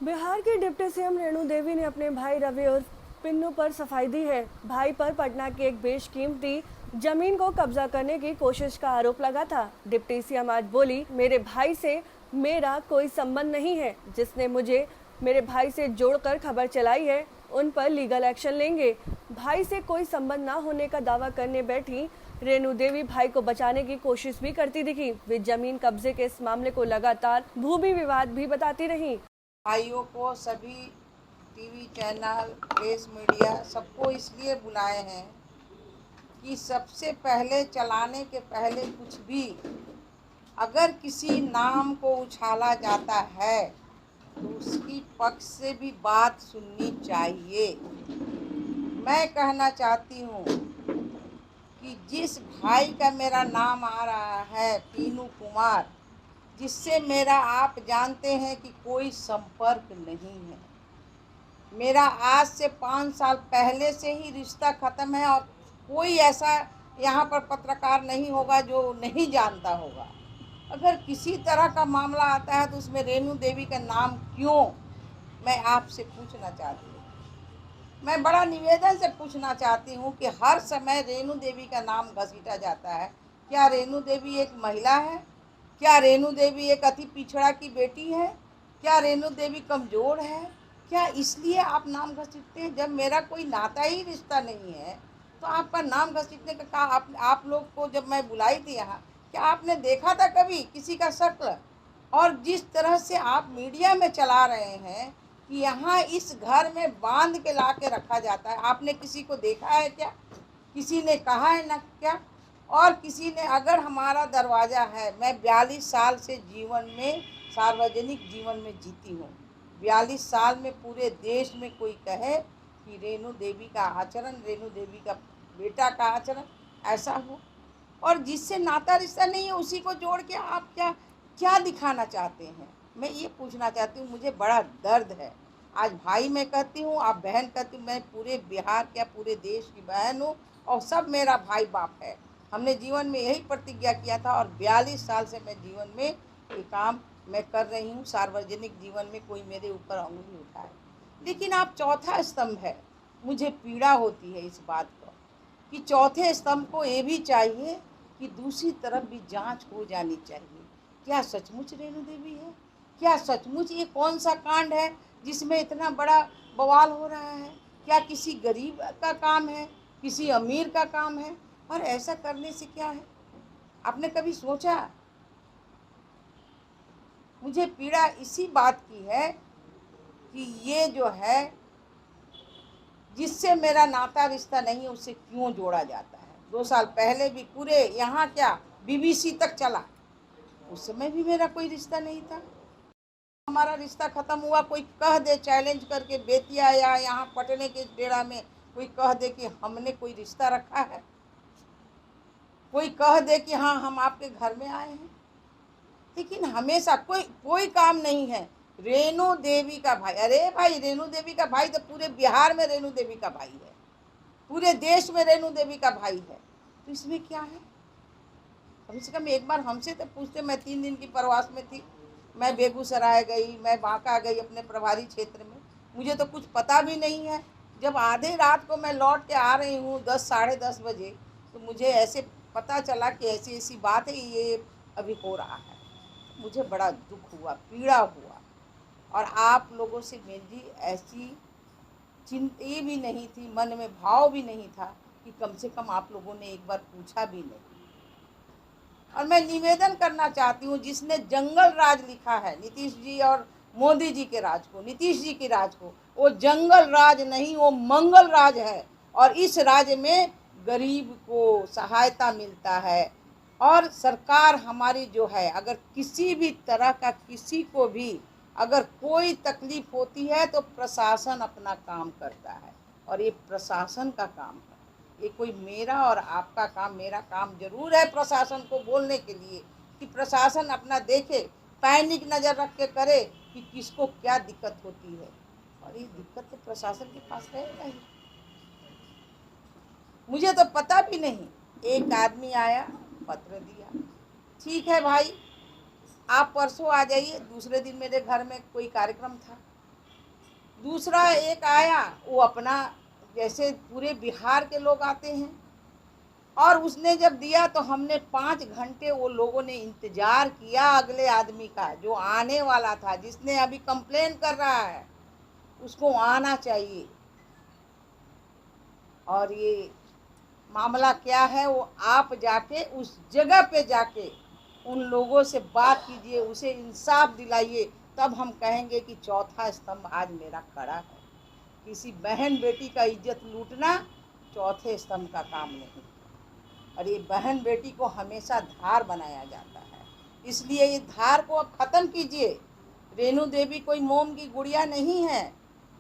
बिहार की deputy CM Renu Devi ने अपने भाई रवि उर्फ पिन्नू पर सफाई दी है। भाई पर पटना की एक बेशकीमती जमीन को कब्जा करने की कोशिश का आरोप लगा था। डिप्टी सीएम आज बोली, मेरे भाई से मेरा कोई संबंध नहीं है। जिसने मुझे मेरे भाई से जोड़कर खबर चलाई है, उन पर लीगल एक्शन लेंगे। भाई से कोई संबंध न होने का दावा करने बैठी रेणु देवी भाई को बचाने की कोशिश भी करती दिखी। वे जमीन कब्जे के इस मामले को लगातार भूमि विवाद भी बताती रही। भाइयों को सभी टीवी चैनल, प्रेस मीडिया सबको इसलिए बुलाए हैं कि सबसे पहले चलाने के पहले कुछ भी अगर किसी नाम को उछाला जाता है तो उसकी पक्ष से भी बात सुननी चाहिए। मैं कहना चाहती हूँ कि जिस भाई का मेरा नाम आ रहा है पीनू कुमार, जिससे मेरा आप जानते हैं कि कोई संपर्क नहीं है। मेरा आज से 5 साल पहले से ही रिश्ता ख़त्म है और कोई ऐसा यहाँ पर पत्रकार नहीं होगा जो नहीं जानता होगा। अगर किसी तरह का मामला आता है तो उसमें रेणु देवी का नाम क्यों, मैं आपसे पूछना चाहती हूँ। मैं बड़ा निवेदन से पूछना चाहती हूँ कि हर समय रेणु देवी का नाम घसीटा जाता है। क्या रेणु देवी एक महिला है? क्या रेणु देवी एक अति पिछड़ा की बेटी है? क्या रेणु देवी कमज़ोर है? क्या इसलिए आप नाम घसीटते हैं? जब मेरा कोई नाता ही रिश्ता नहीं है तो आपका नाम घसीटने का आप लोग को जब मैं बुलाई थी यहाँ, क्या आपने देखा था कभी किसी का शक्ल? और जिस तरह से आप मीडिया में चला रहे हैं कि यहाँ इस घर में बांध के ला के रखा जाता है, आपने किसी को देखा है क्या? किसी ने कहा है ना क्या? और किसी ने, अगर हमारा दरवाज़ा है, मैं 42 साल से जीवन में, सार्वजनिक जीवन में जीती हूँ। 42 साल में पूरे देश में कोई कहे कि रेणु देवी का आचरण, रेणु देवी का बेटा का आचरण ऐसा हो, और जिससे नाता रिश्ता नहीं है उसी को जोड़ के आप क्या क्या दिखाना चाहते हैं? मैं ये पूछना चाहती हूँ। मुझे बड़ा दर्द है। आज भाई मैं कहती हूँ, आप बहन कहती हूँ। मैं पूरे बिहार क्या पूरे देश की बहन हूँ और सब मेरा भाई बाप है। हमने जीवन में यही प्रतिज्ञा किया था और 42 साल से मैं जीवन में ये काम मैं कर रही हूँ। सार्वजनिक जीवन में कोई मेरे ऊपर उंगली उठाए, लेकिन आप चौथा स्तंभ है। मुझे पीड़ा होती है इस बात को कि चौथे स्तंभ को ये भी चाहिए कि दूसरी तरफ भी जांच हो जानी चाहिए। क्या सचमुच रेणु देवी है? क्या सचमुच ये कौन सा कांड है जिसमें इतना बड़ा बवाल हो रहा है? क्या किसी गरीब का काम है, किसी अमीर का काम है? और ऐसा करने से क्या है, आपने कभी सोचा? मुझे पीड़ा इसी बात की है कि ये जो है, जिससे मेरा नाता रिश्ता नहीं, उसे क्यों जोड़ा जाता है। 2 साल पहले भी पूरे यहाँ क्या बीबीसी तक चला, उस समय भी मेरा कोई रिश्ता नहीं था। हमारा रिश्ता ख़त्म हुआ, कोई कह दे चैलेंज करके बेतिया या यहाँ पटने के डेरा में कोई कह दे कि हमने कोई रिश्ता रखा है, कोई कह दे कि हाँ हम आपके घर में आए हैं, लेकिन हमेशा कोई काम नहीं है। रेणु देवी का भाई, अरे भाई रेणु देवी का भाई तो पूरे बिहार में रेणु देवी का भाई है, पूरे देश में रेणु देवी का भाई है, तो इसमें क्या है? कम से कम एक बार हमसे तो पूछते। मैं 3 दिन की प्रवास में थी, मैं बेगूसराय गई, मैं बांका गई अपने प्रभारी क्षेत्र में, मुझे तो कुछ पता भी नहीं है। जब आधे रात को मैं लौट के आ रही हूँ 10 साढ़े 10 बजे, तो मुझे ऐसे पता चला कि ऐसी ऐसी बात है, ये अभी हो रहा है। मुझे बड़ा दुख हुआ, पीड़ा हुआ, और आप लोगों से मेरी ऐसी चिंता भी नहीं थी, मन में भाव भी नहीं था कि कम से कम आप लोगों ने एक बार पूछा भी नहीं। और मैं निवेदन करना चाहती हूँ, जिसने जंगल राज लिखा है नीतीश जी और मोदी जी के राज को, नीतीश जी के राज को, वो जंगल राज नहीं, वो मंगल राज है। और इस राज्य में गरीब को सहायता मिलता है, और सरकार हमारी जो है, अगर किसी भी तरह का किसी को भी अगर कोई तकलीफ होती है तो प्रशासन अपना काम करता है, और ये प्रशासन का काम है। ये कोई मेरा और आपका काम, मेरा काम जरूर है प्रशासन को बोलने के लिए कि प्रशासन अपना देखे, पैनिक नज़र रख के करे कि किसको क्या दिक्कत होती है, और ये दिक्कत तो प्रशासन के पास है नहीं। मुझे तो पता भी नहीं, एक आदमी आया, पत्र दिया, ठीक है भाई आप परसों आ जाइए। दूसरे दिन मेरे घर में कोई कार्यक्रम था, दूसरा एक आया, वो अपना जैसे पूरे बिहार के लोग आते हैं, और उसने जब दिया तो हमने 5 घंटे वो लोगों ने इंतजार किया अगले आदमी का, जो आने वाला था, जिसने अभी कंप्लेन कर रहा है उसको आना चाहिए। और ये मामला क्या है, वो आप जाके उस जगह पे जाके उन लोगों से बात कीजिए, उसे इंसाफ दिलाइए, तब हम कहेंगे कि चौथा स्तंभ आज मेरा खड़ा है। किसी बहन बेटी का इज्जत लूटना चौथे स्तंभ का काम नहीं, और ये बहन बेटी को हमेशा धार बनाया जाता है, इसलिए ये धार को अब ख़त्म कीजिए। रेणु देवी कोई मोम की गुड़िया नहीं है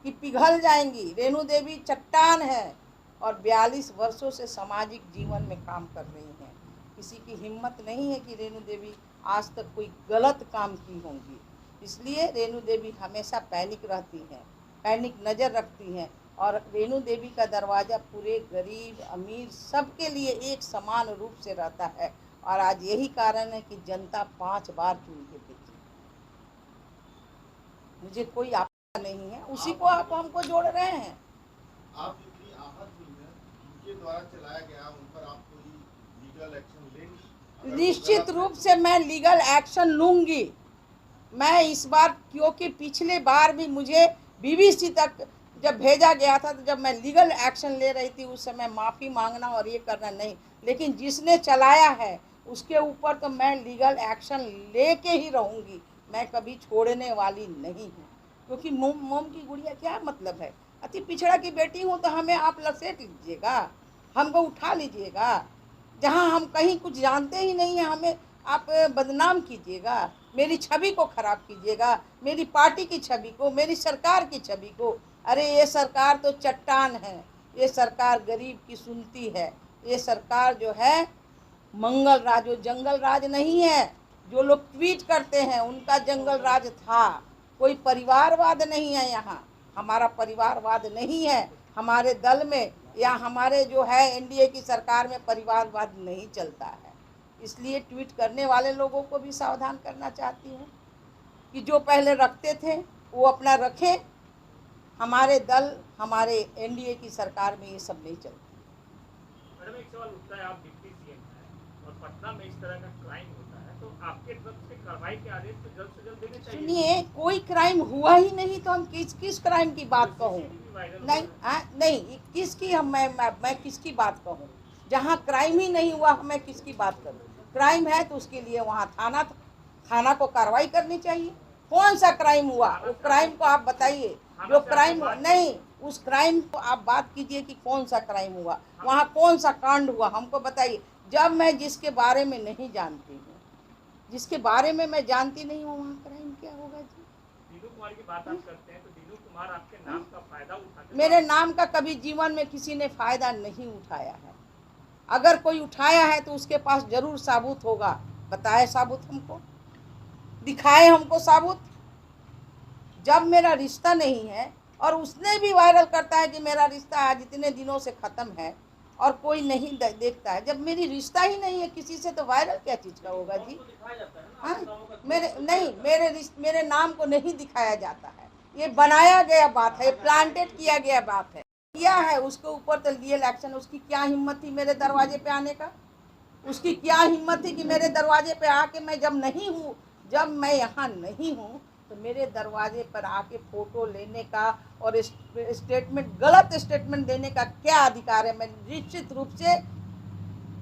कि पिघल जाएंगी। रेणु देवी चट्टान है और 42 वर्षों से सामाजिक जीवन में काम कर रही हैं। किसी की हिम्मत नहीं है कि रेणु देवी आज तक कोई गलत काम की होंगी, इसलिए रेणु देवी हमेशा पैनिक रहती हैं, पैनिक नज़र रखती हैं, और रेणु देवी का दरवाज़ा पूरे गरीब अमीर सबके लिए एक समान रूप से रहता है। और आज यही कारण है कि जनता 5 बार चुन के देती। मुझे कोई आपत्ति नहीं है, उसी को आप हमको जोड़ रहे हैं। आप जितनी आहत हुई हैं, उनके द्वारा चलाया गया, उन पर आप कोई लीगल एक्शन लेंगे? निश्चित रूप से मैं लीगल एक्शन लूँगी। मैं इस बार, क्योंकि पिछले बार भी मुझे बीबीसी तक जब भेजा गया था, तो जब मैं लीगल एक्शन ले रही थी उस समय माफ़ी मांगना और ये करना नहीं, लेकिन जिसने चलाया है उसके ऊपर तो मैं लीगल एक्शन लेके ही रहूँगी। मैं कभी छोड़ने वाली नहीं हूँ, क्योंकि मोम की गुड़िया क्या मतलब है? अति पिछड़ा की बेटी हूँ तो हमें आप लसेट लीजिएगा, हमको उठा लीजिएगा। जहाँ हम कहीं कुछ जानते ही नहीं हैं, हमें आप बदनाम कीजिएगा, मेरी छवि को खराब कीजिएगा, मेरी पार्टी की छवि को, मेरी सरकार की छवि को। अरे ये सरकार तो चट्टान है, ये सरकार गरीब की सुनती है, ये सरकार जो है मंगल राज, जो जंगल राज नहीं है। जो लोग ट्वीट करते हैं उनका जंगल राज था, कोई परिवारवाद नहीं है यहाँ। हमारा परिवारवाद नहीं है, हमारे दल में या हमारे जो है एनडीए की सरकार में परिवारवाद नहीं चलता है। इसलिए ट्वीट करने वाले लोगों को भी सावधान करना चाहती हूँ कि जो पहले रखते थे वो अपना रखें। हमारे दल, हमारे एनडीए की सरकार में ये सब नहीं चलता। मैडम, एक सवाल उठता है, आप डिप्टी सीएम हैं और पटना में इस तरह का क्राइम होता है, तो आपके तरफ से कार्रवाई के आदेश तो जल्द से जल्द देने चाहिए। सुनिए, कोई क्राइम हुआ ही नहीं तो हम किस क्राइम की बात कहूँ? नहीं नहीं, किसकी हम मैं किसकी बात कहूँ? जहाँ क्राइम ही नहीं हुआ मैं किसकी बात करूँ? क्राइम है तो उसके लिए वहाँ थाना को कार्रवाई करनी चाहिए। कौन सा क्राइम हुआ? वो क्राइम को आप बताइए। जो क्राइम नहीं, उस क्राइम को आप बात कीजिए कि कौन सा क्राइम हुआ, वहाँ कौन सा कांड हुआ, हमको बताइए। जब मैं जिसके बारे में नहीं जानती हूँ, जिसके बारे में मैं जानती नहीं हूँ, वहाँ क्राइम क्या होगा जी? दीनू कुमार की बात आप करते हैं, तो दीनू कुमार आपके नाम का फायदा उठाते? मेरे नाम का कभी जीवन में किसी ने फायदा नहीं उठाया है। अगर कोई उठाया है तो उसके पास जरूर साबुत होगा। बताए साबुत, हमको दिखाए, हमको साबुत। जब मेरा रिश्ता नहीं है और उसने भी वायरल करता है कि मेरा रिश्ता आज इतने दिनों से ख़त्म है और कोई नहीं देखता है, जब मेरी रिश्ता ही नहीं है किसी से, तो वायरल क्या चीज़ का होगा जी? हाँ, मेरे नाम को नहीं दिखाया जाता है। ये बनाया गया बात है, प्लांटेड किया गया बात है। किया है उसके ऊपर तो लीगल एक्शन। उसकी क्या हिम्मत थी मेरे दरवाजे पे आने का? उसकी क्या हिम्मत थी कि मेरे दरवाजे पे आके, मैं जब नहीं हूँ, जब मैं यहाँ नहीं हूँ, तो मेरे दरवाजे पर आके फ़ोटो लेने का और स्टेटमेंट, गलत स्टेटमेंट देने का क्या अधिकार है? मैं निश्चित रूप से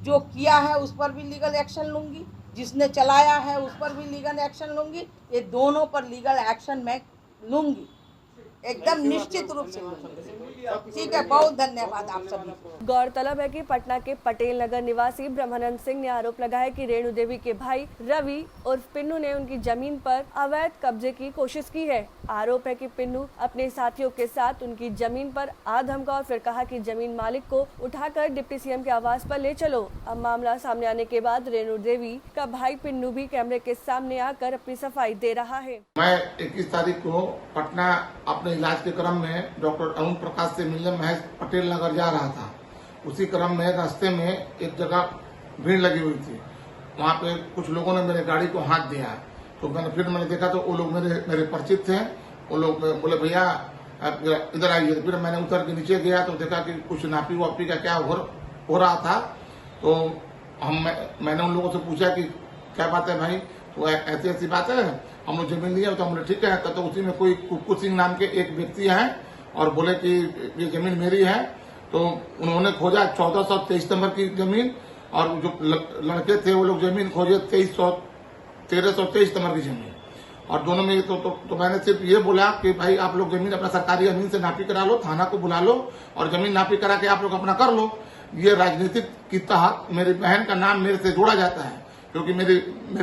जो किया है उस पर भी लीगल एक्शन लूँगी, जिसने चलाया है उस पर भी लीगल एक्शन लूँगी। ये दोनों पर लीगल एक्शन मैं लूँगी, एकदम निश्चित रूप से लूँगी। ठीक है, बहुत धन्यवाद आप सभी को। गौरतलब है कि पटना के पटेल नगर निवासी ब्रह्मानंद सिंह ने आरोप लगाया कि रेणु देवी के भाई रवि उर्फ पिन्नू ने उनकी जमीन पर अवैध कब्जे की कोशिश की है। आरोप है कि पिन्नू अपने साथियों के साथ उनकी जमीन पर आ धमका और फिर कहा कि जमीन मालिक को उठाकर डिप्टी सीएम के आवास पर ले चलो। अब मामला सामने आने के बाद रेणु देवी का भाई पिन्नू भी कैमरे के सामने आकर अपनी सफाई दे रहा है। मैं 21 तारीख को पटना अपने इलाज के क्रम में डॉक्टर अरुण प्रकाश से मिलने महज पटेल नगर जा रहा था। उसी क्रम में रास्ते में एक जगह भीड़ लगी हुई थी, वहाँ पे कुछ लोगों ने मेरे गाड़ी को हाथ दिया। तो मैंने देखा तो वो लोग मेरे परिचित थे। वो लोग बोले, भैया इधर आइए। तो फिर मैंने उतर के नीचे गया तो देखा कि कुछ नापी वापी का क्या हो रहा था। तो मैंने उन लोगों से पूछा कि क्या बात है भाई, तो ऐसी ऐसी बात है, हम लोग जमीन लिया। तो हम लोग ठीक है। तो उसी में कोई कुक्कू सिंह नाम के एक व्यक्ति हैं और बोले कि ये जमीन मेरी है। तो उन्होंने खोजा 1423 नंबर की जमीन, और जो लड़के थे वो लोग जमीन खोजे 1323 नंबर की जमीन। और दोनों में तो मैंने सिर्फ ये बोला कि भाई आप लोग जमीन अपना सरकारी अमीन से नापी करा लो, थाना को बुला लो और जमीन नापी करा के आप लोग अपना कर लो। ये राजनीतिक के तहत मेरी बहन का नाम मेरे से जोड़ा जाता है, क्योंकि मेरी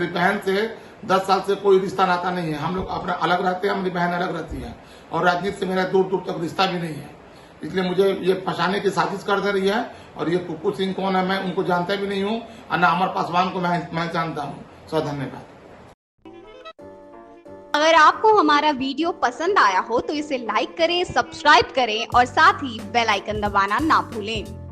बहन से 10 साल से कोई रिश्ता नाता नहीं है। हम लोग अपना अलग रहते हैं, मेरी बहन अलग रहती है, और राजनीति से मेरा दूर दूर तक रिश्ता भी नहीं है। इसलिए मुझे ये फंसाने की साजिश कर दे रही है। और ये कुक्कू सिंह कौन है, मैं उनको जानता भी नहीं हूँ, और ना अमर पासवान को मैं जानता हूँ। सो धन्यवाद। अगर आपको हमारा वीडियो पसंद आया हो तो इसे लाइक करें, सब्सक्राइब करें और साथ ही बेल आइकन दबाना ना भूलें।